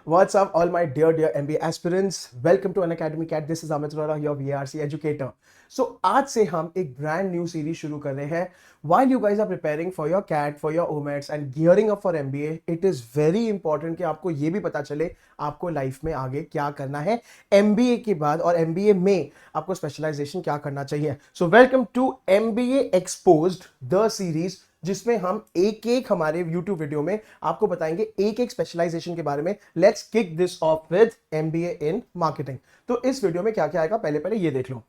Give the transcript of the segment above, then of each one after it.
What's up, all my dear MBA aspirants? Welcome to Unacademy Cat. This is Amit Arora, your VRC educator. So आज से हम एक brand new series शुरू कर रहे हैं. While you guys are preparing for your CAT, for your OMATs and gearing up for MBA, it is very important कि आपको ये भी पता चले आपको लाइफ में आगे क्या करना है MBA के बाद, और MBA में आपको स्पेशलाइजेशन क्या करना चाहिए. So welcome to MBA Exposed, the series, जिसमें हम एक एक हमारे YouTube वीडियो में आपको बताएंगे एक एक स्पेशलाइजेशन के बारे में. Let's kick this of with MBA in marketing. तो इस वीडियो में क्या क्या आएगा, पहले ये देख लो.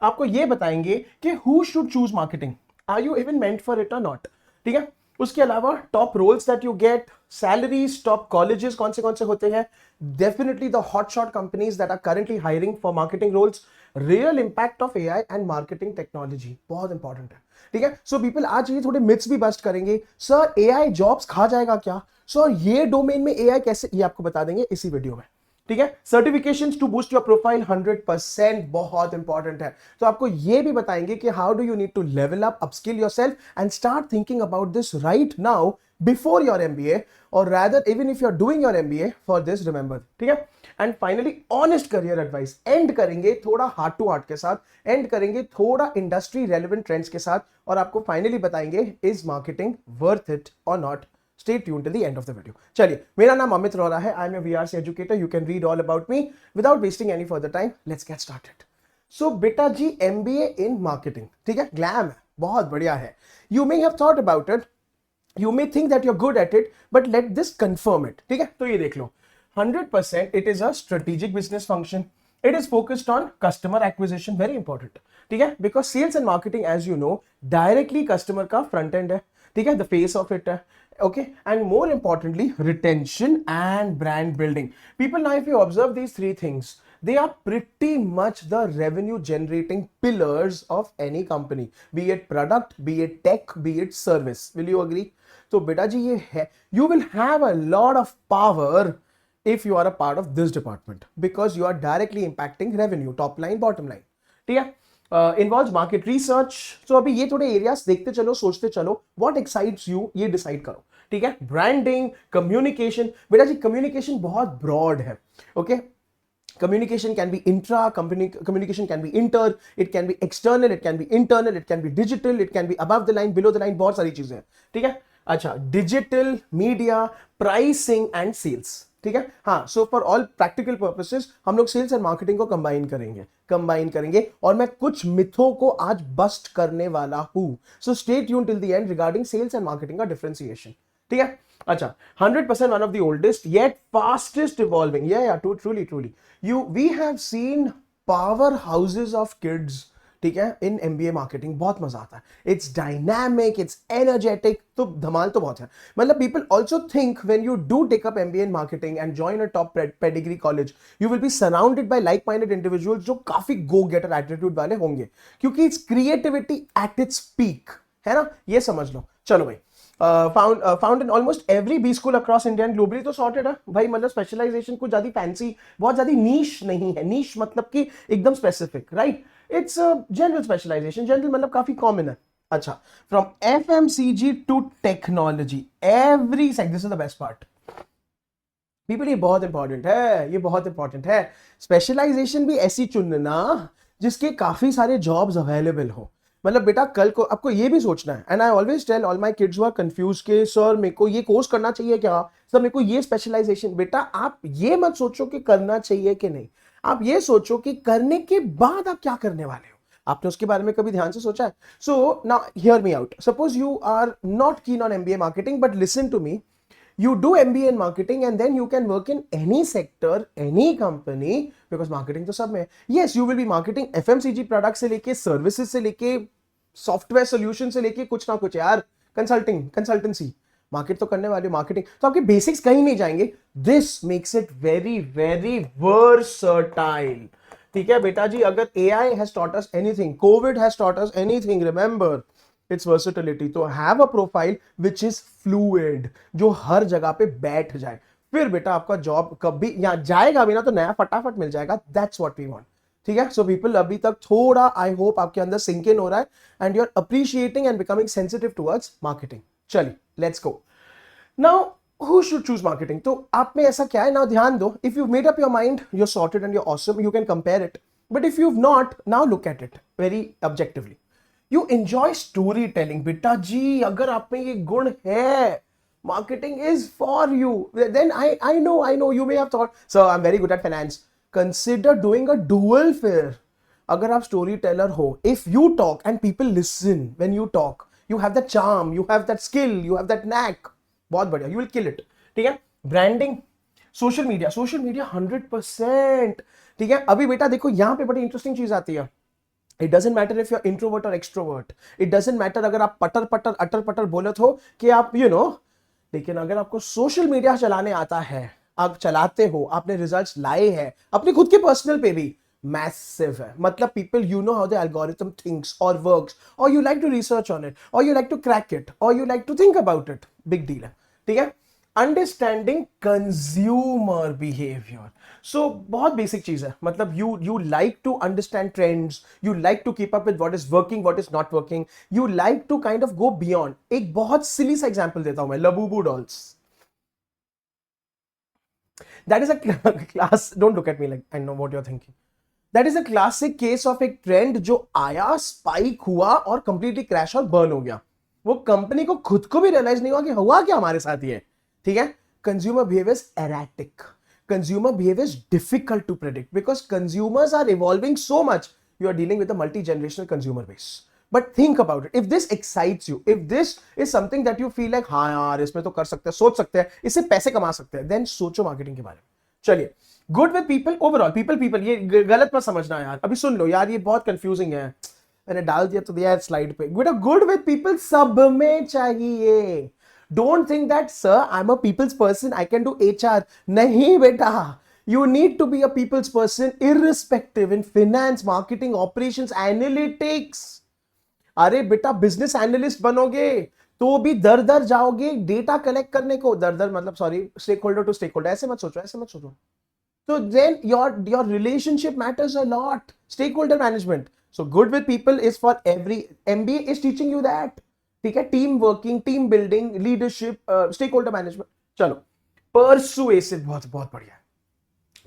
आपको ये बताएंगे कि who should choose marketing, are you even meant for it और नॉट. ठीक है, उसके अलावा top roles that you get, salaries, top colleges कौन से होते हैं, definitely the hot shot companies that are currently hiring for marketing roles, real impact of AI and marketing technology, बहुत इंपॉर्टेंट है. ठीक है, सो पीपल आज ये थोड़े मिथ्स भी बस्ट करेंगे. सर AI जॉब्स खा जाएगा क्या, सर ये डोमेन में AI कैसे, ये आपको बता देंगे इसी वीडियो में. ठीक है, certifications to boost your profile 100% बहुत इंपॉर्टेंट है. तो आपको ये भी बताएंगे कि how do you need to level up, upskill yourself and start thinking about this right now before your MBA, और rather even if you are doing your MBA for this, remember. ठीक है, and finally honest career advice and करेंगे थोड़ा heart to heart के साथ, and करेंगे थोड़ा industry relevant trends के साथ, और आपको फाइनली बताएंगे इज मार्केटिंग वर्थ इट और not. Stay tuned till the end of the video. चलिए, मेरा नाम अमित अरोरा है. I am a VRC educator. You can read all about me without wasting any further time. Let's get started. So बेटा जी, MBA in marketing, ठीक है, glam है, बहुत बढ़िया है. You may have thought about it, you may think that you're good at it, but let this confirm it. ठीक है, तो ये देख लो, 100% it is a strategic business function. It is focused on customer acquisition, very important. ठीक है, because sales and marketing, as you know, directly customer का front end है. ठीक है, the face of it है. Okay, and more importantly, retention and brand building. People, now if you observe these three things, they are pretty much the revenue generating pillars of any company, be it product, be it tech, be it service. Will you agree? So beta ji, ye hai, you will have a lot of power if you are a part of this department, because you are directly impacting revenue, top line, bottom line. ठीक है, involves market research. So अभी ये थोड़े areas देखते चलो, सोचते चलो, what excites you, ये decide करो. ठीक है, ब्रांडिंग, कम्युनिकेशन. बेटा जी, कम्युनिकेशन बहुत ब्रॉड है. Okay, communication can be intra, communication can be inter, it can be external, it can be internal, it can be digital, it can be above the line, below the line, बहुत सारी चीजें हैं. ठीक है, अच्छा, digital, media, pricing and sales. ठीक है, हाँ, so for all practical purposes हम लोग सेल्स एंड मार्केटिंग को कंबाइन करेंगे, और मैं कुछ मिथों को आज बस्ट करने वाला हूं. So stay tune till the end regarding sales and marketing का डिफरेंशिएशन. ठीक है, अच्छा, 100% one of the oldest yet fastest evolving, truly we have seen power houses of kids. ठीक है, इन MBA मार्केटिंग बहुत मजा आता है. इट्स डायनामिक, इट्स एनर्जेटिक, तो धमाल तो बहुत है. मतलब people also think when you do take up MBA in marketing and join a top pedigree college, you will be surrounded by like minded individuals जो काफी गो गेटर एटीट्यूड वाले होंगे, क्योंकि it's creativity at its peak है ना, ये समझ लो. चलो भाई, found in almost every B school across India and globally, तो सॉर्टेड है भाई. मतलब स्पेशलाइजेशन कुछ ज्यादा फैंसी, बहुत ज्यादा नीश नहीं है. नीश मतलब कि एकदम specific, right. It's general specialization. General मतलब काफी कॉमन है. अच्छा, from FMCG to technology, every sector, this is the best part. People, ये बहुत इंपॉर्टेंट है. स्पेशलाइजेशन भी ऐसी चुनना जिसके काफी सारे जॉब्स अवेलेबल हो. मतलब बेटा, कल को आपको ये भी सोचना है, and I always tell all my kids who are confused के सर मेरे को ये कोर्स करना चाहिए क्या, सर मेरे को ये स्पेशलाइजेशन. बेटा, आप ये मत सोचो कि करना चाहिए कि नहीं, आप ये सोचो कि करने के बाद आप क्या करने वाले हो. आपने उसके बारे में कभी ध्यान से सोचा है? So now hear me out. Suppose you are not keen on MBA marketing, but listen to me. You do MBA in marketing and then you can work in any sector, any company, because marketing तो सब में. Yes, you will be marketing FMCG products से लेके services से लेके software solution से लेके कुछ ना कुछ यार, कंसल्टेंसी मार्केट तो करने वाले. मार्केटिंग तो आपके बेसिक्स कहीं नहीं जाएंगे. This makes it very very versatile. ठीक है बेटा जी, अगर AI has taught us anything, COVID has taught us anything, remember its versatility. तो have a profile which is fluid, जो हर जगह पे बैठ जाए. फिर बेटा आपका जॉब कभी यहाँ जाएगा भी ना तो नया फटाफट मिल जाएगा. That's what we want. ठीक है, सो पीपल, अभी तक थोड़ा आई होप आपके अंदर सिंक इन हो रहा है and you are appreciating and becoming sensitive towards marketing. चलिए, let's go. Now who should choose marketing? तो आप में ऐसा क्या है ना, ध्यान दो. If you've made up your mind, you're sorted and you're awesome, you can compare it. But if you've not, now look at it very objectively. You enjoy storytelling. बेटा जी, अगर आप में ये गुण है, marketing is for you. Then I know you may have thought, sir, I'm very good at finance. Consider doing a dual fare. अगर आप story teller हो, if you talk and people listen when you talk, you have that charm, you have that skill, you have that knack, बहुत बढ़िया, you will kill it. ठीक है. Branding, social media 100%. ठीक है. अभी बेटा देखो यहां पे बड़ी इंटरेस्टिंग चीज आती है. It doesn't matter if you are introvert और एक्सट्रोवर्ट. इट डजेंट मैटर अगर आप पटर पटर अटर पटर बोलत हो कि आप लेकिन अगर आपको सोशल मीडिया चलाने आता है, आप चलाते हो, आपने रिजल्ट्स लाए हैं, अपने खुद के पर्सनल पे भी मैसिव है. मतलब people, you know how the algorithm thinks और वर्क्स, और you like to research on it, और you like to crack it, और you like to think about it. Big deal है. ठीक है. Understanding consumer behaviour. सो बहुत बेसिक चीज है. मतलब you like to understand trends, you like to keep up with what is working, what is not working, you like to kind of go beyond. एक बहुत silly सा एग्जांपल देता हूं मैं, Labubu dolls. That is a class, don't look at me like, I know what you are thinking. That is a classic case of एक trend जो आया, spike हुआ और कंप्लीटली क्रैश और बर्न हो गया. वो कंपनी को खुद को भी रियलाइज नहीं हुआ कि हुआ क्या हमारे साथ ये. ठीक है. Consumer behaviour is erratic. Consumer behavior is difficult to predict because consumers are evolving so much. You are dealing with a multi-generational consumer base. But think about it. If this excites you, if this is something that you feel like, हाँ यार इसमें तो कर सकते हैं, सोच सकते हैं, इससे पैसे कमा सकते हैं, then सोचो मार्केटिंग के बारे में. चलिए. Good with people overall. People ये गलत मत समझना यार. अभी सुन लो यार, ये बहुत confusing है. मैंने डाल दिया तो दिया स्लाइड पे. Good with people सब में चाहिए. Don't think that, sir, I'm a people's person, I can do HR. नहीं बेटा. You need to be a people's person irrespective in finance, marketing, operations, analytics. अरे बेटा, बिजनेस एनालिस्ट बनोगे तो भी दर दर जाओगे डेटा कलेक्ट करने को. दर मतलब sorry, stakeholder to stakeholder. ऐसे मत सोचो. So then your relationship matters a lot. Stakeholder management. So good with people is for every. MBA is teaching you that. ठीक है. Team working, team building, leadership, stakeholder management. चलो. Persuasive बहुत बहुत बढ़िया है.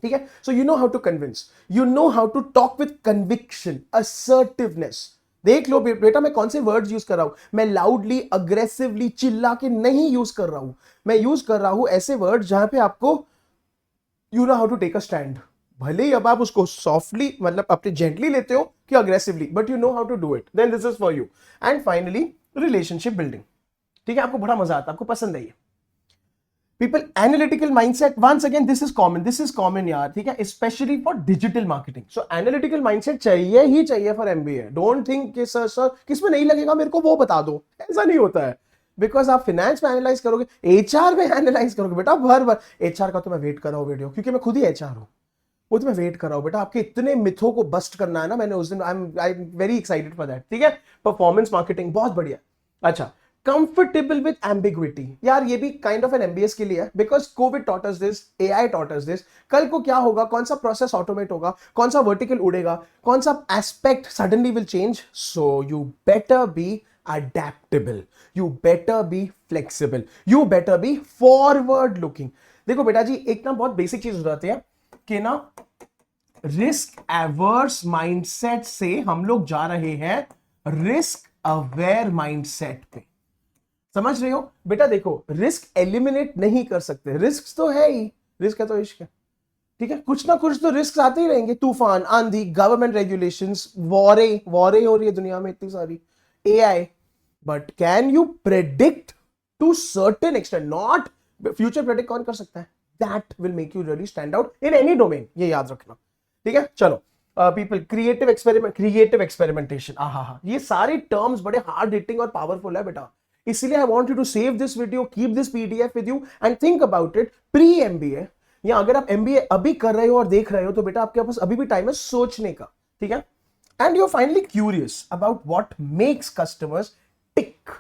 ठीक है. So you know how to convince, you know how to talk with conviction, assertiveness. देख लो बेटा, मैं कौन से वर्ड्स यूज कर रहा हूं. मैं लाउडली, अग्रेसिवली, चिल्ला के नहीं यूज कर रहा हूं. मैं यूज कर रहा हूं ऐसे वर्ड जहां पे आपको you know how to take a stand. भले ही अब आप उसको सॉफ्टली, मतलब अपने जेंटली लेते हो कि aggressively, but you know how to do it. Then this is for you. And finally relationship building. ठीक है. आपको बड़ा मजा आता है, आपको पसंद है ये. People, analytical mindset. Once again this is common यार. ठीक है. Specially for digital marketing. So analytical mindset चाहिए ही चाहिए फॉर एमबीए. डोंट थिंक कि सर किसमें नहीं लगेगा मेरे को वो बता दो. ऐसा नहीं होता है. बिकॉज आप फाइनेंस में एनालाइज करोगे, एचआर में एनालाइज करोगे बेटा. भर एचआर का तो मैं वेट कर रहा हूँ वीडियो, क्योंकि मैं खुद ही एचआर हूँ. वो तो मैं वेट कर रहा हूँ बेटा. आपके इतने मिथों को बस्ट करना है ना. मैंने उस दिन, I am very excited for that. ठीक है. परफॉर्मेंस मार्केटिंग बहुत बढ़िया. अच्छा. Comfortable with ambiguity. यार ये भी काइंड ऑफ एन एमबीएस के लिए है, because Covid taught us this, AI taught us this. कल को क्या होगा, कौन सा प्रोसेस ऑटोमेट होगा, कौन सा वर्टिकल उड़ेगा, कौन सा aspect suddenly will change. So you better be adaptable, you better be flexible, you better be forward looking. देखो बेटा जी, एक ना बहुत बेसिक चीज हो जाती है कि ना रिस्क एवर्स माइंडसेट से हम लोग जा रहे हैं रिस्क अवेयर माइंडसेट पे. समझ रहे हो बेटा. देखो, रिस्क एलिमिनेट नहीं कर सकते. रिस्क तो है ही, रिस्क है तो इश्क है. ठीक है. कुछ ना कुछ तो रिस्क आते ही रहेंगे. तूफान, आंधी, गवर्नमेंट रेगुलेशंस, वॉरें हो रही है दुनिया में इतनी सारी, AI. But can you predict to certain extent? Not future predict कौन कर सकता है? That will make you really stand out in any domain. ये याद रखना. ठीक है. चलो. People, creative experimentation. हाँ. ये सारे terms बड़े hard hitting और powerful है बेटा. इसीलिए I want you to save this video, keep this PDF with you and think about it pre-MBA. या अगर आप MBA अभी कर रहे हो और देख रहे हो तो बेटा आपके पास अभी भी टाइम है सोचने का. ठीक है. And you're finally curious about what makes customers tick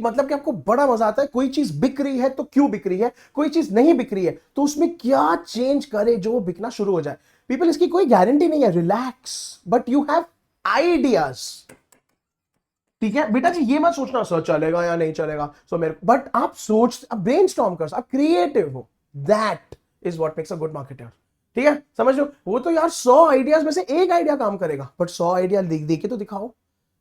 मतलब कि आपको बड़ा मजा आता है. कोई चीज बिक रही है तो क्यों बिक रही है, कोई चीज नहीं बिक रही है तो उसमें क्या चेंज करे जो वो बिकना शुरू हो जाए. पीपल, इसकी कोई गारंटी नहीं है. Relax, but you have ideas. ठीक है बेटा जी, ये मत सोचना सर चलेगा या नहीं चलेगा, सो मेरे, बट आप सोच, आप ब्रेनस्टॉर्म कर, आप क्रिएटिव हो, that is what makes a good marketer. ठीक है, समझ लो, वो तो यार 100 आइडियाज में से एक आइडिया काम करेगा, बट 100 आइडिया देख के तो दिखाओ।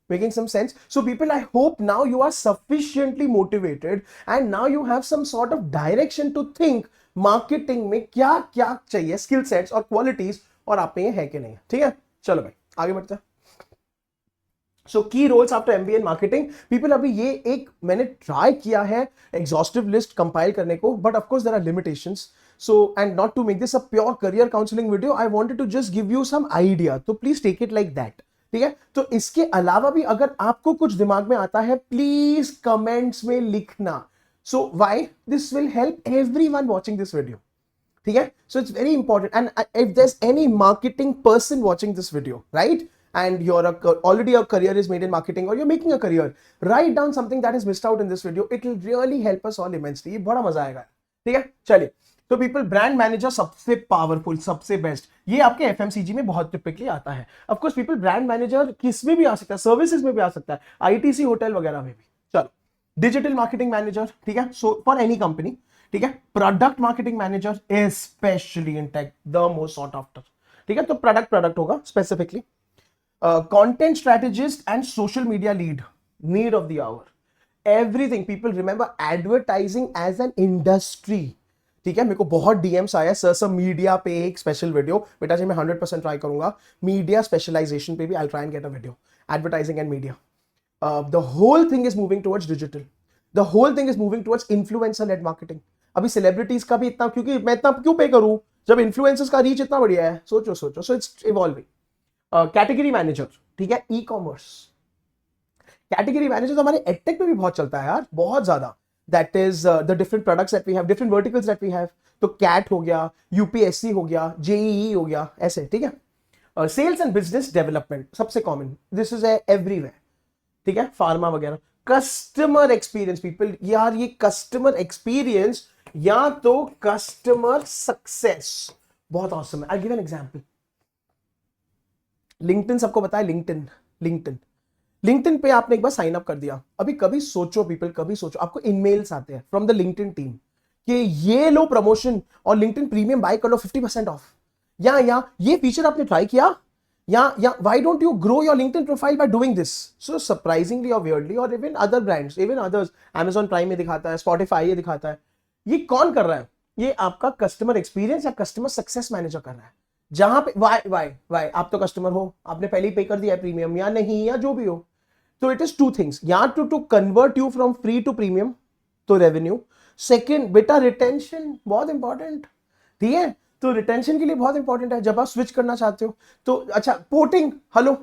Making some sense? So people, I hope now you are sufficiently motivated and now you have some sort of direction to think marketing में क्या क्या चाहिए, skill sets और qualities, और आप में ये है कि नहीं। ठीक है, चलो भाई आगे बढ़ते हैं। So key roles after MBA in marketing. People, अभी ये एक मैंने ट्राई किया है एग्जॉस्टिव लिस्ट कंपाइल करने को, but of course there are limitations. So and not to make this a pure career counselling video, I wanted to just give you some idea, तो please take it like that. ठीक है, तो इसके अलावा भी अगर आपको कुछ दिमाग में आता है प्लीज कमेंट्स में लिखना। So why this will help everyone watching this video. ठीक है, so it's very important, and if there is any marketing person watching this video, right, and already your career is made in marketing or you're making a career, write down something that is missed out in this video. It will really help us all immensely. ये बड़ा मजा आएगा। ठीक है, चलिए, तो people, brand manager सबसे powerful, सबसे बेस्ट, ये आपके एफएमसीजी में बहुत टिपिकली आता है। Of course people, brand manager किस में भी आ सकता है, सर्विसेज में भी आ सकता है, आईटीसी होटल वगैरह में भी। चलो, डिजिटल मार्केटिंग मैनेजर, ठीक है, सो फॉर एनी कंपनी। ठीक है, product marketing manager specially in tech, the most sought after. ठीक है, तो प्रोडक्ट होगा specifically. Content strategist and social media lead, need of the hour. Everything, people remember advertising as an industry. ठीक है, मेरे को बहुत डीएम्स आया सर मीडिया पे एक स्पेशल वीडियो, बेटा जी मैं 100% ट्राई करूंगा, मीडिया स्पेशलाइजेशन पे भी I try and get a video, advertising and media. The whole thing is moving towards digital, the whole thing is moving towards influencer led marketing. अभी celebrities का भी इतना, क्योंकि मैं इतना क्यों पे करूं जब इन्फ्लुएंसर्स का रीच इतना बढ़िया है, सोचो, so it's evolving. Category manager, ठीक है, ई कॉमर्स कैटेगरी मैनेजर तो हमारे एडटेक में भी बहुत चलता है यार, बहुत ज्यादा। That is the different products that we have, different verticals that we have. तो कैट हो गया, यूपीएससी हो गया, जेईई हो गया, ऐसे। ठीक है, सेल्स एंड बिजनेस डेवलपमेंट सबसे कॉमन, दिस इज एवरीवेयर। ठीक है, फार्मा वगैरह। कस्टमर एक्सपीरियंस, पीपल यार, ये कस्टमर एक्सपीरियंस या तो कस्टमर सक्सेस बहुत औसम है। I give an example, LinkedIn सबको पता है, लिंक्डइन पे आपने एक बार साइन अप कर दिया, अभी कभी सोचो पीपल, कभी सोचो आपको इनमेल्स आते हैं फ्रॉम द लिंक्डइन टीम कि ये लो प्रमोशन और लिंक्डइन प्रीमियम बाय कर लो 50% ऑफ, या ये फीचर आपने ट्राई किया, या why don't you grow your LinkedIn profile by doing this. So surprisingly और वियर्डली, और even other brands, even others, Amazon prime में दिखाता है, स्पॉटिफाई ये दिखाता है, ये कौन कर रहा है? ये आपका कस्टमर एक्सपीरियंस या कस्टमर सक्सेस मैनेजर कर रहा है। जहां पे वाई आप तो कस्टमर हो, आपने पहले ही पे कर दिया है प्रीमियम या नहीं, या जो भी हो, तो इट इज टू थिंग्स, या to convert you from free to premium, तो रेवेन्यू। सेकेंड बेटा, रिटेंशन बहुत इंपॉर्टेंट। ठीक है, तो रिटेंशन के लिए बहुत इंपॉर्टेंट है जब आप स्विच करना चाहते हो। तो अच्छा, पोर्टिंग, हेलो,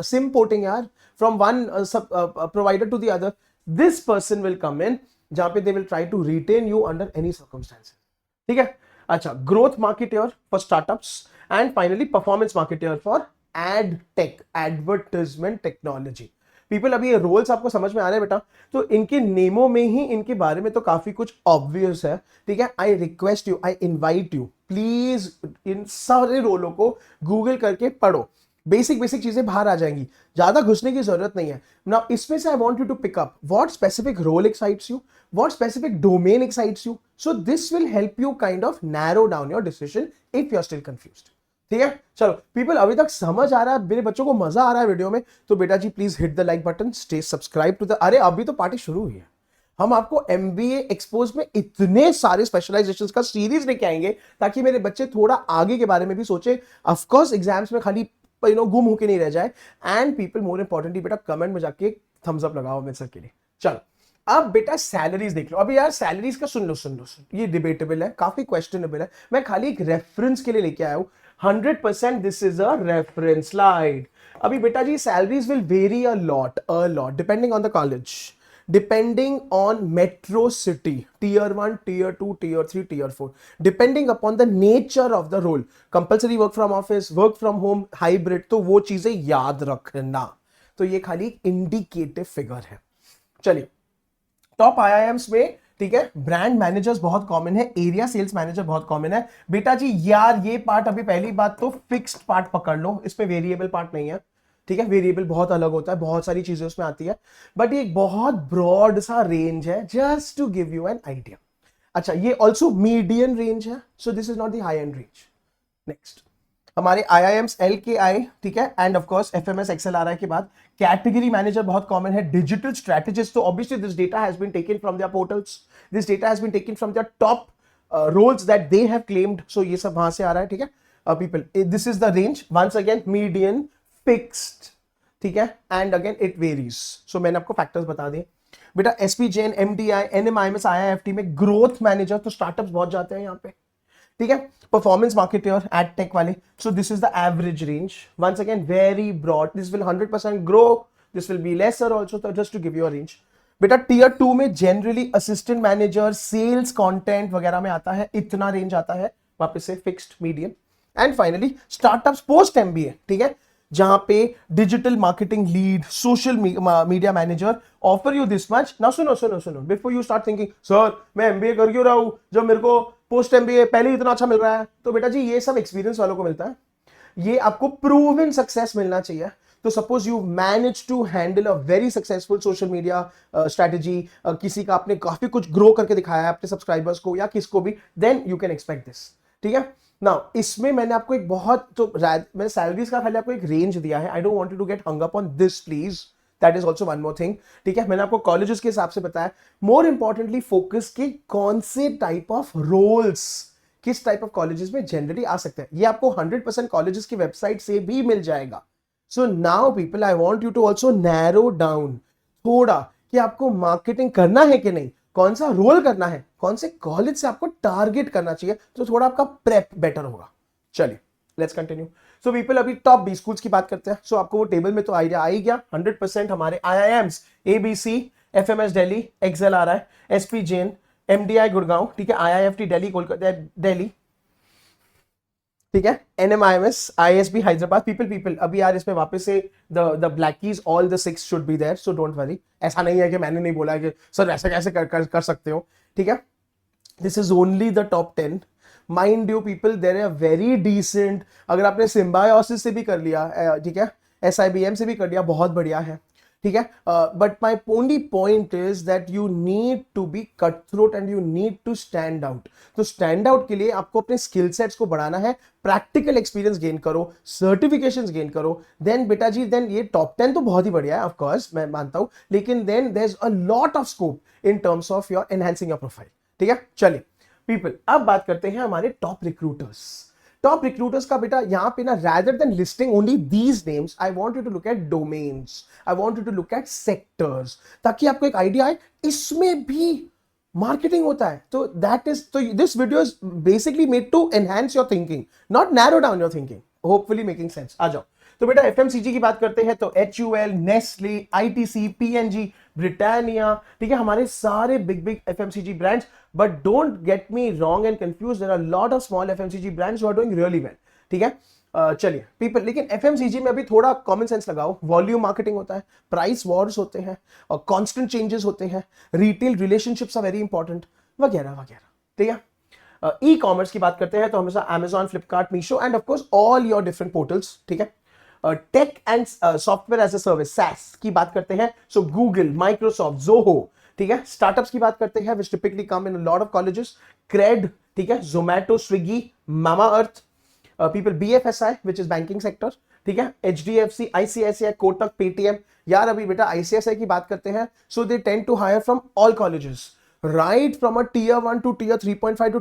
सिम पोर्टिंग यार, from one provider to the other, this person will come in, जहां पे they will try to retain you under any circumstances. ठीक है, अच्छा, growth marketer for startups, and finally performance marketer for ad tech, advertisement technology. People, अभी ये roles आपको समझ में आ रहे हैं बेटा, तो इनके नेमों में ही इनके बारे में तो काफी कुछ ऑब्वियस है। ठीक है, I request you, I invite you, please इन सारे रोलों को गूगल करके पढ़ो, बेसिक चीजें बाहर आ जाएंगी, ज्यादा घुसने की जरूरत नहीं है ना। इसमें से I want you to pick up what specific role excites you, what specific domain excites you, so this will help you kind of narrow down your decision if you are still confused. ठीक है, चलो people, अभी तक समझ आ रहा है, मेरे बच्चों को मजा आ रहा है वीडियो में, तो बेटा जी please hit the like button, stay subscribe to the, अरे अभी तो पार्टी शुरू हुई है, हम आपको एमबीए एक्सपोज में इतने सारे स्पेशलाइजेशंस का सीरीज लेके आएंगे ताकि मेरे बच्चे थोड़ा आगे के बारे में भी सोचे, ऑफ कोर्स एग्जाम्स में खाली गुम होके नहीं रह जाए। एंड पीपल, मोर इंपॉर्टेंटली बेटा, कमेंट में जाके थम्स अप लगाओ मेरे सर के लिए। चलो, अब बेटा सैलरीज देख लो। अभी यार सैलरीज का सुन लो, ये डिबेटेबल है, काफी क्वेश्चनेबल है, मैं खाली एक रेफरेंस के लिए लेके आया हूं, 100% this is a reference slide. अभी बेटा जी, salaries will vary a lot depending on the college, depending on metro city, tier 1, tier 2, tier 3, tier 4, depending upon the nature of the role, compulsory work from office, work from home, hybrid, तो वो चीजें याद रखना। तो ये खाली एक indicative figure है। चलिए, टॉप आईआईएम्स में, ठीक है, ब्रांड मैनेजर्स बहुत कॉमन है, एरिया सेल्स मैनेजर बहुत कॉमन है। बेटा जी यार, ये पार्ट अभी पहली बात तो फिक्स्ड पार्ट पकड़ लो, इसमें वेरिएबल पार्ट नहीं है। ठीक है, वेरिएबल बहुत अलग होता है, बहुत सारी चीजें उसमें आती है, बट ये एक बहुत ब्रॉड सा रेंज है, just to give you an idea. अच्छा, ये ऑल्सो मीडियन रेंज है, so this is not the high end range. Next हमारे IIMs LKI, ठीक है, and of course FMS XLRI के बाद कैटेगरी मैनेजर बहुत कॉमन है, डिजिटल स्ट्रेटेजिस्ट। तो obviously this data has been taken from their portals, this data has been taken from their top roles that they have claimed, so ये सब वहां से आ रहा है, ठीक है। People, this is the range, once again median, fixed, ठीक है, and again it varies. So मैंने आपको फैक्टर्स बता दिए बेटा। SP Jain, MDI, NMIMS, IIFT में ग्रोथ मैनेजर, तो स्टार्टअप्स बहुत जाते हैं यहाँ पे, ठीक है। परफॉर्मेंस मार्केटर, एड टेक वाले, so this is the average range, once again very broad, this will 100% grow, this will be lesser also, just to give you a range. बेटा टियर 2 में generally assistant manager, sales, content वगैरह में आता है, इतना range आता है, वापस से fixed, medium. And finally startups post MBA, ठीक है, जहां पे digital marketing lead, social media manager, offer you this much. ना सुनो सुनो सुनो, before you start thinking sir मैं MBA कर क्यों रहा हूं जब मेरे को पोस्ट MBA पहले ही इतना अच्छा मिल रहा है, तो बेटा जी ये सब एक्सपीरियंस वालों को मिलता है, ये आपको प्रूवन सक्सेस मिलना चाहिए। तो suppose you manage to handle a very successful social media strategy, किसी का आपने काफी कुछ ग्रो करके दिखाया है अपने सब्सक्राइबर्स को या किसको भी, then you can expect this, ठीक है ना। इसमें मैंने आपको एक बहुत, तो मैंने सैलरीज का खाली आपको एक रेंज दिया है, I don't want to get hung up on this please, that is also one more thing, ठीक है। मैंने आपको कॉलेजेस के हिसाब से बताया, मोर इंपॉर्टेंटली फोकस के कौन से टाइप ऑफ रोल्स किस टाइप ऑफ कॉलेजेस में जनरली आ सकते हैं, ये आपको 100% कॉलेजेस की वेबसाइट से भी मिल जाएगा। So now people, I want you to also narrow down थोड़ा कि आपको मार्केटिंग करना है कि नहीं, कौन सा रोल करना है, कौन से कॉलेज से आपको टारगेट करना चाहिए, तो थोड़ा आपका प्रेप बेटर होगा। चलिए लेट्स कंटिन्यू। सो पीपल, अभी टॉप 20 स्कूल्स की बात करते हैं। सो आपको वो टेबल में तो आइडिया आ ही गया, 100% हमारे IIMs ABC, FMS Delhi, XLRI, SP Jain, MDI Gurgaon, ठीक है, IIFT दिल्ली, कोलकाता दिल्ली, ठीक है, NMIMS, ISB हैदराबाद। पीपल अभी यार इसमें वापस से the BLACKIs, all the 6 should be there, so don't worry. ऐसा नहीं है कि मैंने नहीं बोला है कि सर ऐसे कैसे कर सकते हो, ठीक है। This is only the top 10, mind you people, there are very decent. अगर आपने सिम्बायोसिस से भी कर लिया, ठीक है, SIBM से भी कर लिया, बहुत बढ़िया है, ठीक है। But my only point is that you need to be cut throat and you need to stand out. तो स्टैंड आउट के लिए आपको अपने स्किल सेट्स को बढ़ाना है, प्रैक्टिकल एक्सपीरियंस गेन करो, सर्टिफिकेशंस गेन करो, देन बेटा जी, देन ये टॉप 10 तो बहुत ही बढ़िया है, ऑफ कोर्स मैं मानता हूं, लेकिन then there is a lot of scope in terms of your enhancing your profile, ठीक है। चलिए पीपल, अब बात करते हैं हमारे टॉप रिक्रूटर्स। टॉप रिक्रूटर्स का बेटा यहां पे ना, rather than listing only these names, I want you to look at domains, I want you to look at sectors, ताकि आपको एक आइडिया आए इसमें भी मार्केटिंग होता है। तो दैट इज, तो this video is basically made to enhance your thinking, not narrow down your thinking, hopefully making sense. आ जाओ। तो बेटा FMCG की बात करते हैं तो HUL, Nestle, ITC, PNG, Britannia, ठीक है, हमारे सारे big FMCG brands. But don't get me wrong and confuse, there are lot of small FMCG brands who are doing really well, ठीक है। चलिए पीपल, लेकिन FMCG में अभी थोड़ा कॉमन सेंस लगाओ, वॉल्यूम मार्केटिंग होता है, प्राइस वॉर्स होते हैं और कांस्टेंट चेंजेस होते हैं, retail relationships are very important, वगैरह वगैरह, ठीक है। ई कॉमर्स की बात करते हैं तो हमेशा Amazon, Flipkart, Meesho and of course all your different portals, ठीक है। Tech and software as a service, SaaS की बात करते हैं, सो गूगल, माइक्रोसॉफ्ट, जोहो, ठीक है। स्टार्टअप्स की बात करते हैं which typically come in lot of colleges, CRED, ठीक है, Zomato, Swiggy, Mamaearth. People, BFSI which is banking sector, ठीक है, HDFC, ICICI, कोटक, पेटीएम। यार अभी बेटा ICICI की बात करते हैं, so they tend to hire from all colleges, right from a tier 1 to tier 3.5 to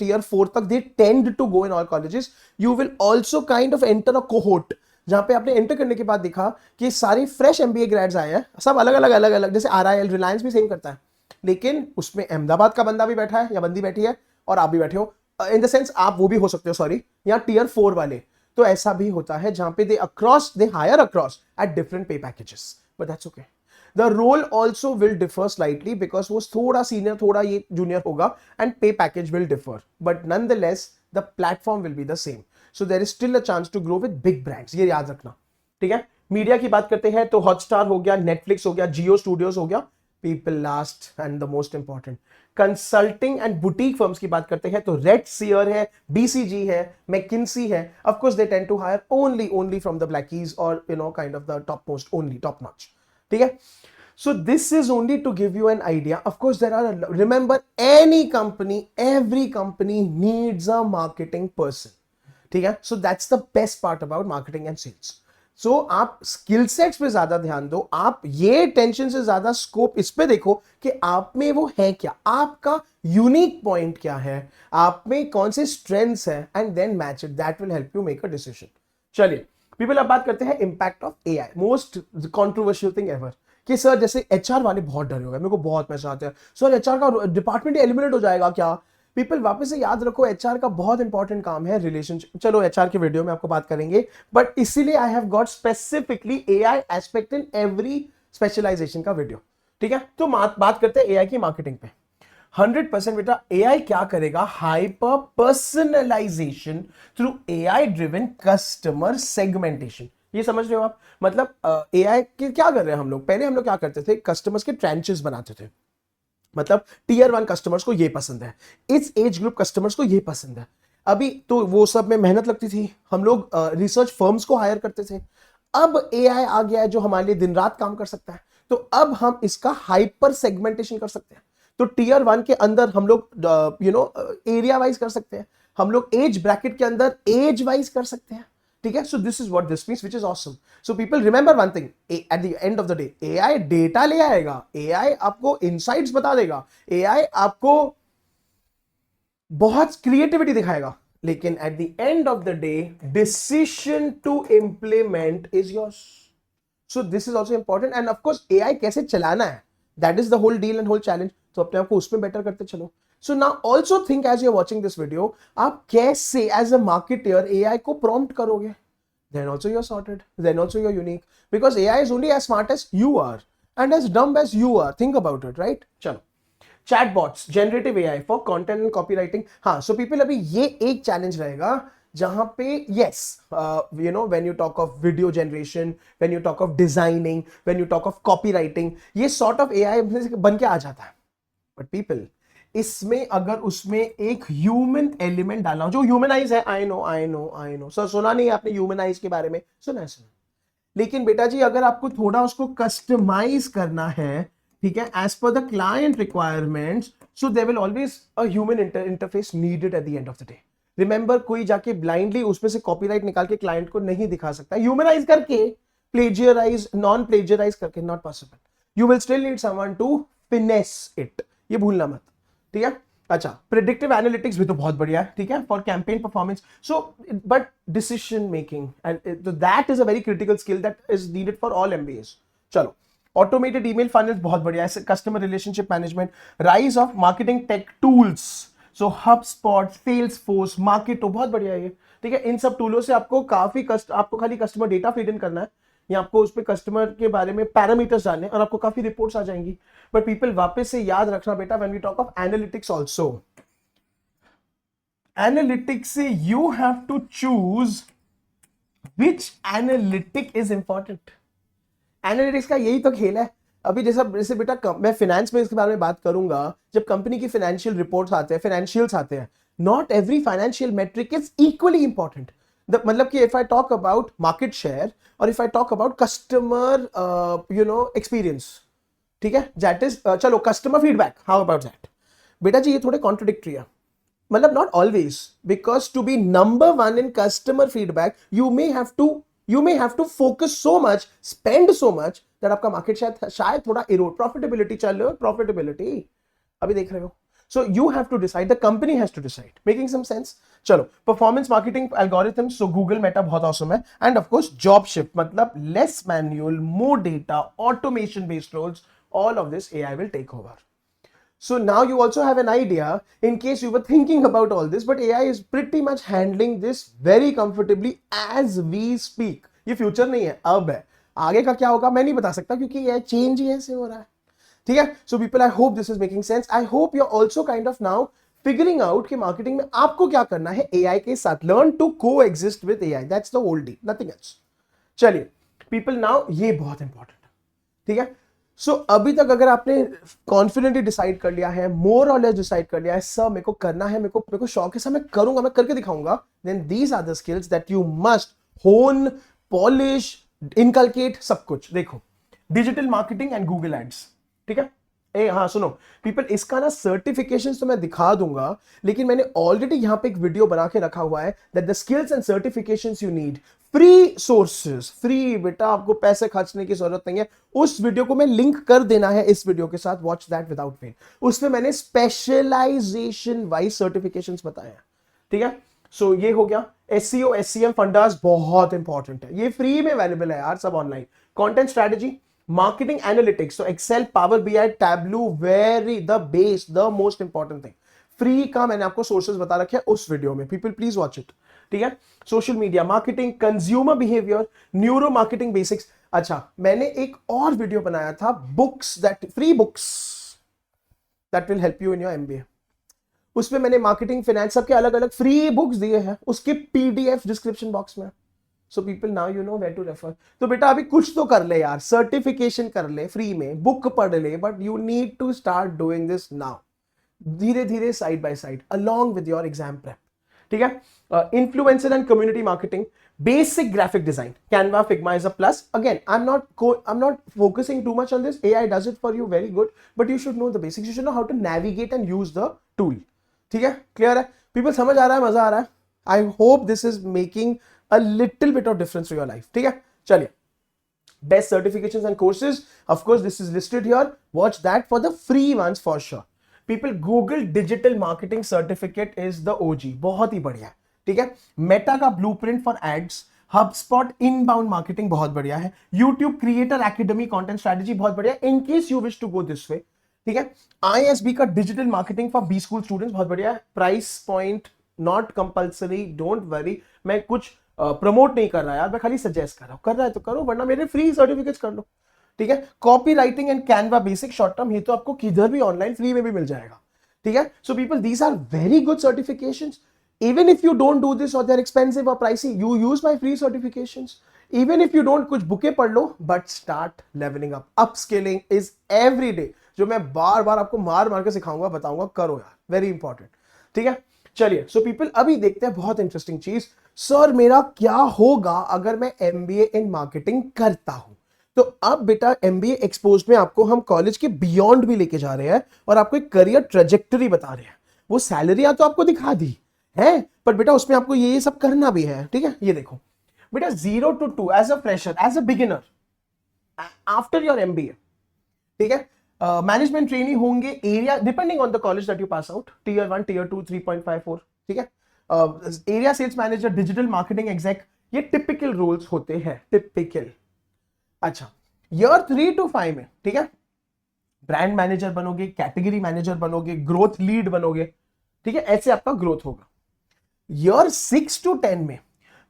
tier 4 तक, they tend to go in all colleges. You will also kind of enter a cohort, जहां पे आपने enter करने के बाद देखा कि सारी फ्रेश MBA ग्रेड्स आए हैं, सब अलग अलग, जैसे RIL, रिलायंस भी सेम करता है, लेकिन उसमें अहमदाबाद का बंदा भी बैठा है या बंदी बैठी है और आप भी बैठे हो, इन द सेंस आप वो भी हो सकते हो, सॉरी, या tier 4 वाले। तो ऐसा भी होता है जहां पे they hire across at different पे packages, but that's okay. The role also will differ slightly because वो थोड़ा सीनियर, थोड़ा ये जूनियर होगा, and pay package will differ, but nonetheless the platform will be the same, so there is still a chance to grow with big brands, ये याद रखना, ठीक है। मीडिया की बात करते हैं तो हॉटस्टार हो गया, नेटफ्लिक्स हो गया, जियो स्टूडियोज हो गया, people last and the most important, consulting and boutique firms की बात करते हैं तो रेड सियर है, बीसीजी है, मैकिंसी है. Of course they tend to hire only from the BLACKIs और kind of the top most, only top notch. ठीक है. So this is only to give you an idea. Of course, remember, any company, every company needs a marketing person. ठीक है. So that's the best part about marketing and sales. So आप skill sets पे ज्यादा ध्यान दो, आप ये tension से ज्यादा स्कोप इस पे देखो कि आप में वो है क्या, आपका यूनिक पॉइंट क्या है, आप में कौन से स्ट्रेंथ्स है, and then match it. That will help you make a decision. चलिए पीपल, अब बात करते हैं impact of AI. Most controversial thing ever कि सर जैसे एचआर वाले बहुत डरे हो गए, मेरे को बहुत मैसेज आते हैं, सर एचआर का डिपार्टमेंट एलिमिनेट हो जाएगा क्या. पीपल वापस से याद रखो, एचआर का बहुत इंपॉर्टेंट काम है रिलेशनशिप. चलो एचआर के वीडियो में आपको बात करेंगे, बट इसीलिए I have got specifically AI aspect in every specialization का वीडियो. ठीक है. तो बात करते हैं एआई की मार्केटिंग पे. 100% बेटा एआई क्या करेगा, hyper personalization through AI driven customer segmentation. ये समझ रहे हो आप. मतलब एआई के क्या कर रहे हैं हम लोग, पहले हम लोग क्या करते थे, कस्टमर्स के ट्रेंचेस बनाते थे. मतलब टीयर 1 कस्टमर्स को ये पसंद है, इस एज ग्रुप कस्टमर्स को ये पसंद है. अभी तो वो सब में मेहनत लगती थी, हम लोग रिसर्च फर्म्स को हायर करते थे. अब एआई आ गया है जो हमारे लिए दिन रात काम कर सकता है, तो अब हम इसका हाइपर सेगमेंटेशन कर सकते हैं. तो टीयर 1 के अंदर हम लोग एरिया वाइज कर सकते हैं, हम लोग एज ब्रैकेट के अंदर एज वाइज कर सकते हैं. ठीक है. So this is what this means, which is awesome. So people remember one thing, eight the end of the day AI data ले आएगा, एआई आपको इनसाइट्स बता देगा, एआई आपको बहुत क्रिएटिविटी दिखाएगा, लेकिन at the end of the day decision to implement is yours. So this is also important. And of course AI कैसे चलाना है, that is the whole deal and whole challenge. तो अपने आप को उसमें बेटर करते चलो. So now also think as you're watching this video, आप कैसे as a marketer AI को prompt करोगे? Then also you're sorted. Then also you're unique. Because AI is only as smart as you are and as dumb as you are. Think about it, right? चलो. Chatbots, generative AI for content and copywriting. हाँ, so people अभी ये एक challenge रहेगा जहां पे yes, when you talk of video generation, when you talk of designing, when you talk of copywriting, ये sort of AI बन के आ जाता है. But people, इसमें अगर उसमें एक ह्यूमन एलिमेंट डालना हो जो ह्यूमनाइज है, आई नो सर सुना नहीं आपने ह्यूमनाइज के बारे में, सुना. लेकिन बेटा जी अगर आपको थोड़ा उसको कस्टमाइज करना है, ठीक है, as per the client requirements, so there will always a human interface needed at the end of the day. Remember, कोई जाके ब्लाइंडली उसमें से कॉपीराइट निकाल के क्लाइंट को नहीं दिखा सकता. ह्यूमनाइज करके, प्लेजियराइज, नॉन प्लेजियराइज करके, not possible. You will still need someone to finesse it. ये भूलना मत. ठीक है. अच्छा, प्रिडिक्टिव एनालिटिक्स भी तो बहुत बढ़िया है. ठीक है, for campaign performance. So but decision making and that is a very critical skill that is needed for all MBS. चलो, ऑटोमेटेड ईमेल फनल्स बहुत बढ़िया है. Customer relationship management, rise of marketing tech tools, so HubSpot, Salesforce, मार्केटो, बहुत बढ़िया है ये. ठीक है. इन सब टूलों से आपको आपको खाली कस्टमर डेटा फीड इन करना है, या आपको उस पे कस्टमर के बारे में पैरामीटर्स डालने, और आपको काफी रिपोर्ट्स आ जाएंगी. बट पीपल वापस से याद रखना बेटा, when we talk of analytics also, analytics से you have to choose which analytic is important. Analytics का यही तो खेल है. अभी जैसे बेटा मैं फाइनेंस में इसके बारे में बात करूंगा, जब कंपनी की फाइनेंशियल रिपोर्ट्स आते हैं, फाइनेंशियल्स आते हैं, not every financial metric is equally important. मतलब कि if I talk about market share और if I talk about customer experience, ठीक है, दैट इज चलो customer feedback, how about that. बेटा जी ये थोड़े कॉन्ट्रडिक्टरी है. मतलब not always, because to be number 1 in customer feedback you may have to focus so much, spend so much that आपका मार्केट शायद थोड़ा इरोड. प्रॉफिटेबिलिटी चल रहे हो, प्रॉफिटेबिलिटी अभी देख रहे हो. So you have to decide, the company has to decide. Making some sense? चलो, performance marketing algorithms, so Google Meta बहुत awesome है. And of course job shift, मतलब less manual, more data, automation based roles, all of this AI will take over. So now you also have an idea in case you were thinking about all this, but AI is pretty much handling this very comfortably as we speak. ये future नहीं है, अब है. आगे का क्या होगा मैं नहीं बता सकता, क्योंकि ये चेंज ही ऐसे हो रहा है. ठीक है. So people, I hope this is making sense. I hope you are also kind of now figuring out कि मार्केटिंग में आपको क्या करना है एआई के साथ. Learn to coexist with AI, that's the whole deal, nothing else. चलिए people, now ये बहुत इंपॉर्टेंट है. ठीक है. सो अभी तक अगर आपने कॉन्फिडेंटली डिसाइड कर लिया है, मोर और लेस डिसाइड कर लिया है, सर मेरे को करना है, मेरे को शौक है, सर मैं करूंगा, मैं करके दिखाऊंगा, then these are the skills that you must hone, polish, inculcate, सब कुछ। देखो, digital marketing and Google ads, ठीक है। हाँ सुनो पीपल, इसका ना सर्टिफिकेशन तो मैं दिखा दूंगा, लेकिन मैंने ऑलरेडी यहां पे एक वीडियो बना के रखा हुआ है that the skills and certifications you need, free sources, free बेटा, आपको पैसे खर्चने की जरूरत नहीं है। उस वीडियो को मैं लिंक कर देना है इस वीडियो के साथ, वॉच दैट विदाउट पे। उसमें मैंने स्पेशलाइजेशन वाइज सर्टिफिकेशंस बताए हैं, ठीक है। सो ये हो गया। एसईओ एससीएम फंडास बहुत इंपॉर्टेंट है, ये फ्री में अवेलेबल है यार, सब online. Content strategy, marketing analytics, so Excel, Power BI, Tableau, very the base, the most important thing। Free का मैंने आपको सोर्सेज बता रखे हैं उस वीडियो में, पीपल प्लीज वॉच इट, ठीक है। Social media marketing, consumer behaviour, neuro marketing basics. अच्छा, मैंने एक और वीडियो बनाया था, books that, free books that will help you in your MBA. उसमें मैंने मार्केटिंग, फाइनेंस, सबके अलग अलग फ्री बुक्स दिए हैं, उसके पीडीएफ डिस्क्रिप्शन बॉक्स में। So people now you know where to refer. तो बेटा अभी कुछ तो कर ले यार, सर्टिफिकेशन कर ले, फ्री में बुक पढ़ ले, but you need to start doing this now, धीरे धीरे, side by side, along with your exam prep, ठीक है। Influencer and community marketing, basic graphic design, Canva, Figma is a plus. Again, I'm not focusing too much on this. AI does it for you very good, but you should know the basics. You should know how to navigate and use the tool. ठीक है, clear है people, समझ आ रहा है, मजा आ रहा है? आई hope this is making a little bit of difference to your life, ठीक है। चलिए, best certifications and courses, of course this is listed here, watch that for the free ones for sure। people, Google digital marketing certificate is the OG, बहुत ही बढ़िया है, ठीक है। Meta का blueprint for ads, HubSpot inbound marketing बहुत बढ़िया है, YouTube creator academy content strategy बहुत बढ़िया, in case you wish to go this way, ठीक है। ISB का digital marketing for B school students बहुत बढ़िया है, price point not compulsory, don't worry, मैं कुछ प्रमोट नहीं कर रहा यार, मैं खाली सजेस्ट कर रहा हूं, कर रहा है तो करो, वरना मेरे फ्री सर्टिफिकेट्स कर लो, ठीक है। Copy writing and Canva basic short term, ये तो आपको किधर भी ऑनलाइन फ्री में भी मिल जाएगा, ठीक है। So people, these are very good certifications, even if you don't do this or they're expensive or pricey, you use my free certifications, even if you don't, कुछ बुके पढ़ लो, but start leveling up, upskilling is every day, जो मैं बार बार आपको मार मार के सिखाऊंगा, बताऊंगा, करो यार, वेरी इंपॉर्टेंट, ठीक है। चलिए, सो पीपल अभी देखते हैं बहुत इंटरेस्टिंग चीज, सर मेरा क्या होगा अगर मैं एमबीए इन मार्केटिंग करता हूं। तो अब बेटा एमबीए एक्सपोज में आपको हम कॉलेज के बियॉन्ड भी लेके जा रहे हैं और आपको एक करियर ट्रेजेक्टरी बता रहे हैं। वो सैलरियां तो आपको दिखा दी है, पर बेटा उसमें आपको ये सब करना भी है, ठीक है। ये देखो बेटा, 0 to 2 as a fresher, as a beginner, after your MBA, ठीक है। मैनेजमेंट ट्रेनिंग होंगे, area depending on the college that you pass out, Tier 1, Tier 2, 3.54, ठीक है। Area sales manager, digital marketing exact, ये टिपिकल रोल्स होते हैं, typical. अच्छा, year 3 to 5 में, ठीक है, ब्रांड मैनेजर बनोगे, कैटेगरी मैनेजर बनोगे, ग्रोथ लीड बनोगे, ठीक है, ऐसे आपका ग्रोथ होगा। ईयर 6 to 10 में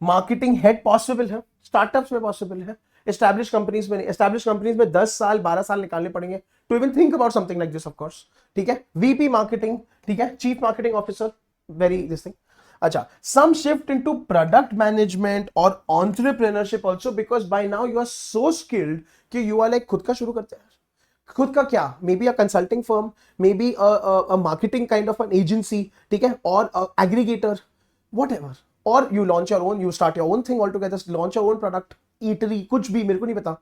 मार्केटिंग हेड पॉसिबल है, स्टार्टअप्स में पॉसिबल है, एस्टैब्लिश कंपनीज में नहीं, एस्टैब्लिश कंपनीज में 10 साल 12 साल निकालने पड़ेंगे to even think about something like this, of course, ठीक है। वीपी मार्केटिंग, ठीक है, chief marketing officer, very this thing. अच्छा, some shift into product management और entrepreneurship also, because by now you are so skilled कि you are like खुद का शुरू करते हैं, खुद का क्या, maybe a consulting firm, maybe a marketing kind of an agency, ठीक है, और aggregator, whatever, or you launch your own, you start your own thing altogether, launch your own product, eatery, कुछ भी, मेरे को नहीं पता।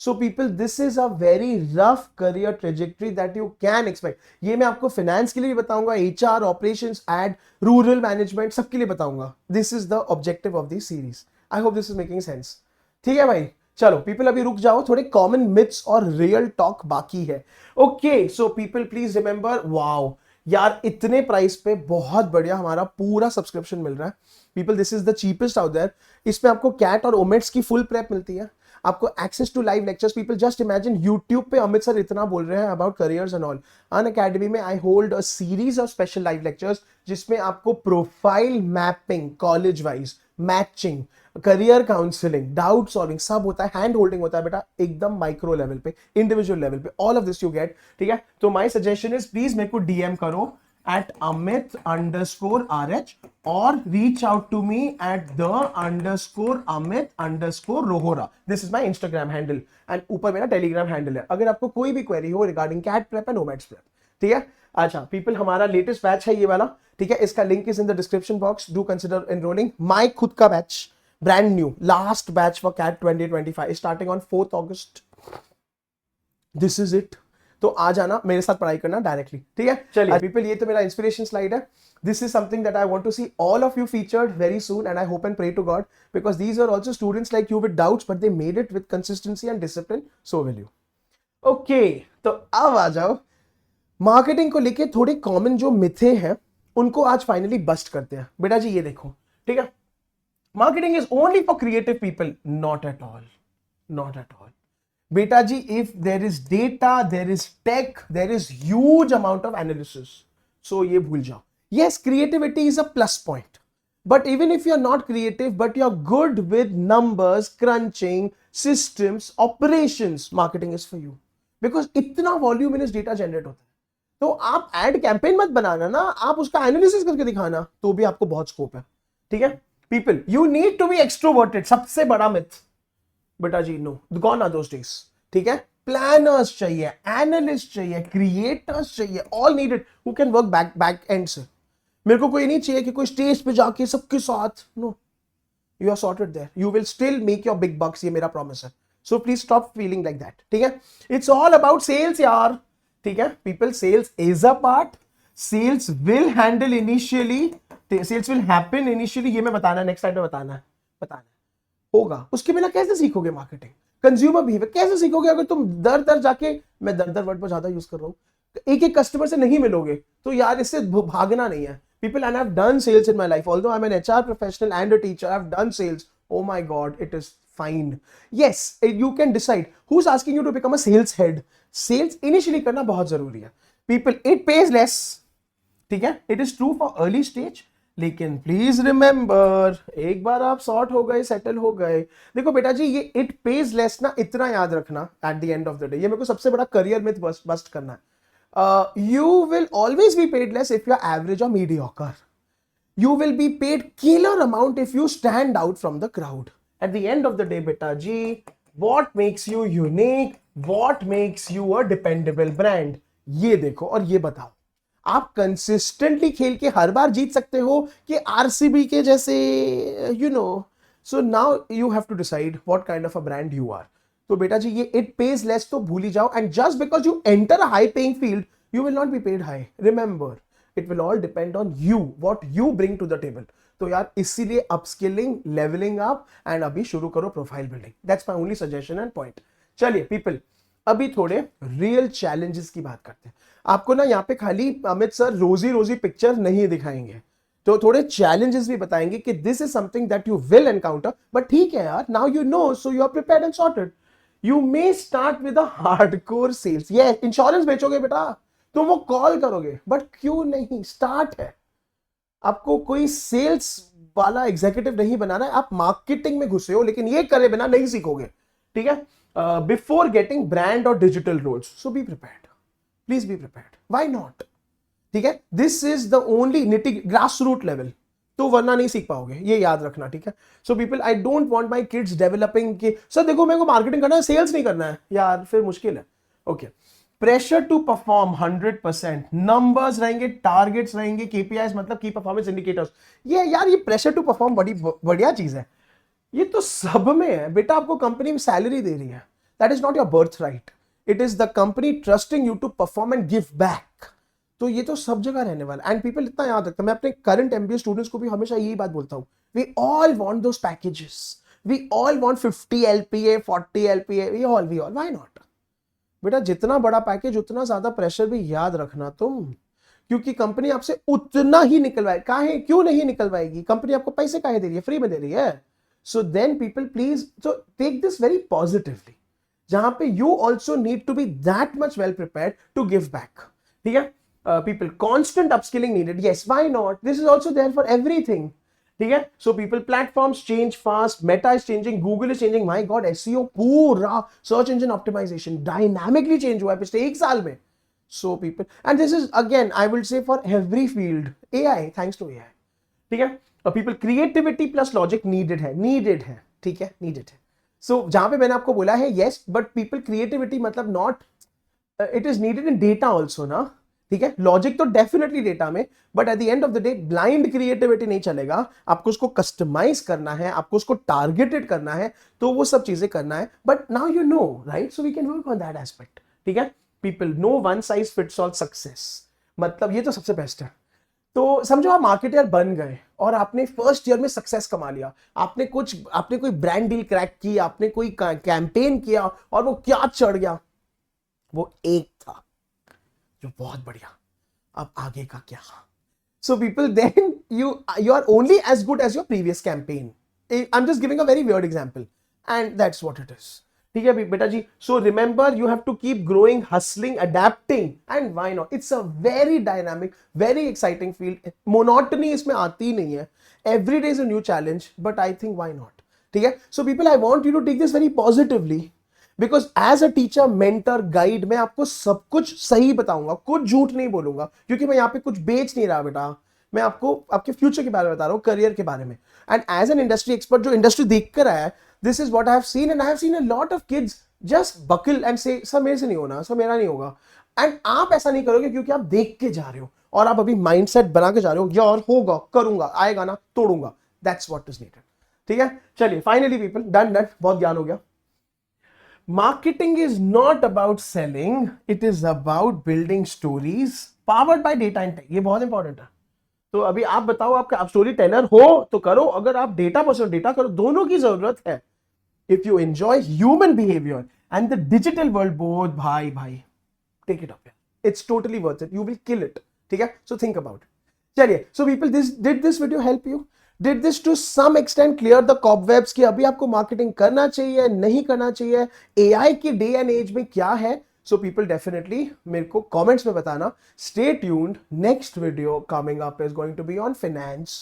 So people, this is a very rough career trajectory that you can expect। ये मैं आपको finance के लिए भी बताऊंगा, HR, operations, ad, rural management, सबके लिए बताऊंगा। This is the objective of this series। I hope this is making sense। ठीक है भाई, चलो पीपल अभी रुक जाओ, थोड़े कॉमन मिथ्स और रियल टॉक बाकी है। Okay, so people please remember, wow यार, इतने प्राइस पे बहुत बढ़िया हमारा पूरा सब्सक्रिप्शन मिल रहा है people, this is the cheapest out there. इसमें आपको कैट और ओमेट्स की फुल प्रेप मिलती है, आपको access to live lectures. People just imagine, YouTube पे अमित सर इतना बोल रहे हैं about careers and all, Unacademy में I hold a series of special live lectures जिसमें आपको profile mapping, college wise matching, career counselling, doubt solving, सब होता है, हैंड होल्डिंग होता है बेटा, एकदम माइक्रो लेवल पे, इंडिविजुअल लेवल पे, all of this you get, ठीक है। तो माय सजेशन इज, प्लीज मेरे को डीएम करो at Amit_RH or reach out to me at the_Amit_Rohora. This is my Instagram handle and ऊपर मेरा Telegram handle है. अगर आपको कोई भी query हो regarding cat prep and nomads prep, ठीक है? अच्छा पीपल, हमारा लेटेस्ट बैच है ये वाला, ठीक है? इसका link is in the description box. Do consider enrolling. My खुद का batch, brand new, last batch for CAT 2025 starting on 4th August. This is it. तो आ जाना, मेरे साथ पढ़ाई करना डायरेक्टली, ठीक है? चलिए पीपल, ये तो मेरा इंस्पिरेशन स्लाइड है. This is something that I want to see all of you featured very soon, and I hope and pray to God, because these are also students like you with doubts, but they made it with consistency and discipline. So will you. Okay, तो अब आ जाओ. Marketing को लेके थोड़े common जो मिथे हैं उनको आज फाइनली बस्ट करते हैं. बेटा जी ये देखो, ठीक है? Marketing is only for creative people. Not at all, not at all. बेटा जी, if there is data, there is tech, there is huge amount of analysis. So ये भूल जाओ. Yes, creativity is a plus point. But even if you're not creative, but you're good with numbers, crunching, systems, operations, marketing is for you. Because इतना voluminous data generate होता है. तो आप ad campaign मत बनाना ना, आप उसका analysis करके दिखाना, तो भी आपको बहुत scope है. ठीक है? People, you need to be extroverted. सबसे बड़ा myth. बेटा जी, no. Gone are those days. ठीक है? Planners चाहिए, analysts चाहिए, creators चाहिए, all needed who can work back end से. मेरे को कोई नहीं चाहिए कि कोई स्टेज पे जाके सबके साथ. No, you are sorted there. You will still make your big bucks. ये मेरा प्रॉमिस है. So please stop feeling like that. ठीक है? इट्स ऑल अबाउट सेल्स यार. ठीक है people, sales is a part. Sales will handle initially, sales will happen initially. ये मैं बताना, नेक्स्ट टाइम में बताना होगा. उसके बिना कैसे सीखोगे मार्केटिंग? कंज्यूमर बिहेवियर कैसे सीखोगे अगर तुम दर दर जाके, मैं दर वर्ड पर ज्यादा यूज कर रहा हूं, एक एक कस्टमर से नहीं मिलोगे तो यार इससे भागना नहीं है. People, and I've done sales in my life. Although I'm an HR professional and a teacher, I've done sales. Oh my God, it is fine. Yes, you can decide. Who's asking you to become a sales head? Sales initially करना बहुत जरूरी है. People, it pays less. ठीक है? It is true for early stage. लेकिन please remember, एक बार आप sort हो गए, सेटल हो गए. देखो बेटा जी, ये इट पेज लेस ना, इतना याद रखना eight the end of the day. ये मेरे को सबसे बड़ा करियर मिथ बस्ट करना है. You will always be paid less if you're average or mediocre. You will be paid killer amount if you stand out from the crowd. At the end of the day, beta ji, what makes you unique? What makes you a dependable brand? ये देखो और ये बताओ. आप consistently खेल के हर बार जीत सकते हो कि आरसीबी के जैसे, you know. So now you have to decide what kind of a brand you are. तो बेटा जी, ये इट पेज लेस तो भूल ही जाओ. And just because you enter a high paying field, you will not be paid high. Remember, it will all depend on you, what you bring to the table. तो यार इसीलिए upskilling, levelling up and अभी शुरू करो profile building. That's my only suggestion and point. चलिए people, अभी थोड़े real challenges की बात करते हैं. आपको ना यहाँ पे खाली अमित सर रोजी पिक्चर नहीं दिखाएंगे, तो थोड़े चैलेंजेस भी बताएंगे कि this is something that you will encounter. But ठीक है यार, now you know, so you are prepared and sorted. You may start with a hardcore sales. Yes, insurance बेचोगे बेटा, तुम वो कॉल करोगे, बट क्यों नहीं? स्टार्ट है. आपको कोई सेल्स वाला एग्जीक्यूटिव नहीं बनाना है. आप मार्केटिंग में घुसे हो, लेकिन ये करे बिना नहीं सीखोगे. ठीक है? बिफोर गेटिंग ब्रांड और digital roles, so be prepared. Please be prepared. Why not? ठीक है? This is the only knitting grass root level. तो वरना नहीं सीख पाओगे, ये याद रखना. ठीक है? So people, I don't want my kids developing कि सर देखो मेरे को मार्केटिंग करना है, सेल्स नहीं करना है. यार फिर मुश्किल है. Okay, pressure to perform 100%. Numbers रहेंगे, टारगेट्स रहेंगे, केपीआईज मतलब की परफॉर्मेंस इंडिकेटर्स. ये यार, ये प्रेशर टू परफॉर्म बड़ी बढ़िया चीज है. ये तो सब में है बेटा. आपको कंपनी में सैलरी दे रही है, that is not your birthright. It is the company trusting you to perform and give back. तो ये तो सब जगह रहने वाला. एंड पीपल, इतना याद रखता, मैं अपने करंट एमबीए स्टूडेंट्स को भी हमेशा यही बात बोलता हूँ, we all want those packages. We all want 50 LPA, 40 LPA. We all why not? बेटा जितना बड़ा पैकेज उतना ज्यादा प्रेशर भी याद रखना तुम, क्योंकि कंपनी आपसे उतना ही निकलवाएगी. काहे, क्यों नहीं निकलवाएगी? कंपनी आपको पैसे काहे दे रही है? फ्री में दे रही है. So then people please, so take this very positively, जहां पे you also need to be that much well prepared to give back. ठीक है? People, constant upskilling needed. Yes, why not? This is also there for everything. ठीक है? So people, platforms change fast. Meta is changing. Google is changing. My God, SEO पूरा search engine optimization dynamically change हुआ है पिछले 1 साल में. So people, and this is again, I will say for every field, AI, thanks to AI. ठीक है, और people creativity plus logic needed है, ठीक है, needed है. So जहां पे मैंने आपको बोला है yes, but people creativity मतलब not, it is needed in data also ना, ठीक है. लॉजिक तो डेफिनेटली डेटा में, but at the end of the day blind creativity नहीं चलेगा. आपको उसको कस्टमाइज करना है, आपको उसको टारगेटेड करना है, तो वो सब चीजें करना है. But now you know, right, so we can work on that aspect. ठीक है, people no one size fits all success, मतलब ये तो सबसे बेस्ट है. तो समझो आप मार्केटर बन गए और आपने फर्स्ट ईयर में सक्सेस कमा लिया, आपने कोई ब्रांड डील क्रैक की, आपने कोई कैंपेन किया और वो क्या चढ़ गया, वो एक था जो बहुत बढ़िया. अब आगे का क्या? So people, then you are only as good as your previous campaign. I'm just giving a very weird example, and that's what it is. ठीक है बेटा जी. So remember, you have to keep growing, hustling, adapting, and why not? It's a very dynamic, very exciting field. Monotony इसमें आती ही नहीं है. Every day is a new challenge, but I think why not? ठीक है. So people, I want you to take this very positively. Because as a teacher, mentor, guide, मैं आपको सब कुछ सही बताऊंगा, कुछ झूठ नहीं बोलूंगा, क्योंकि मैं यहाँ पे कुछ बेच नहीं रहा बेटा. मैं आपको आपके फ्यूचर के बारे में बता रहा हूँ, करियर के बारे में. And as an industry expert जो इंडस्ट्री देख कर आया है, this is what I have seen, and I have seen a lot of kids just buckle and say sir मेरे से नहीं होना, सर मेरा नहीं होगा. एंड आप ऐसा नहीं करोगे क्योंकि आप देख के जा रहे हो और आप अभी माइंडसेट बना के जा रहे हो, यार होगा, करूंगा, आएगा ना, तोड़ूंगा. That's what is needed. ठीक है, चलिए फाइनली पीपल, डन, बहुत ज्ञान हो गया. Marketing is not about selling, it is about building stories powered by data and tech. ये बहुत इंपॉर्टेंट है. तो अभी आप बताओ, आप स्टोरी टेलर हो तो करो, अगर आप डेटा पर्सन डेटा करो, दोनों की जरूरत है. If you enjoy human behaviour and the digital world both, भाई take it up, it's totally worth it, you will kill it. ठीक है, सो थिंक अबाउट. चलिए, so people, did this video help you? Did this to some extent clear the cobwebs कि अभी आपको marketing करना चाहिए, नहीं करना चाहिए, AI की डे एंड एज में क्या है? So people, definitely मेरे को कमेंट्स में बताना. Stay tuned, next video coming up is going to be on finance.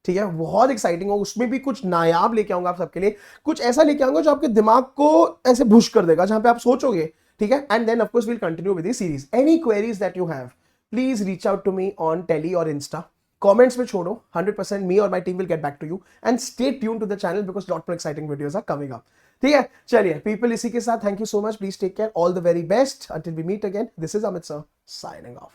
ठीक है, बहुत एक्साइटिंग हो, उसमें भी कुछ नायाब लेके आऊंगा आप सबके लिए, कुछ ऐसा लेके आऊंगा जो आपके दिमाग को ऐसे भुश कर देगा, जहां पे आप सोचोगे. ठीक है, and then of course will continue with this series. Any queries that you have, please reach out to me on tele और इंस्टा. कमेंट्स में छोड़ो, 100% मी और my team will get back to you. And stay tune to the channel because lot more exciting videos are coming up. ठीक है, चलिए people, इसी के साथ thank you so much. Please take care, all the very best, until we meet again. This is Amit sir signing of.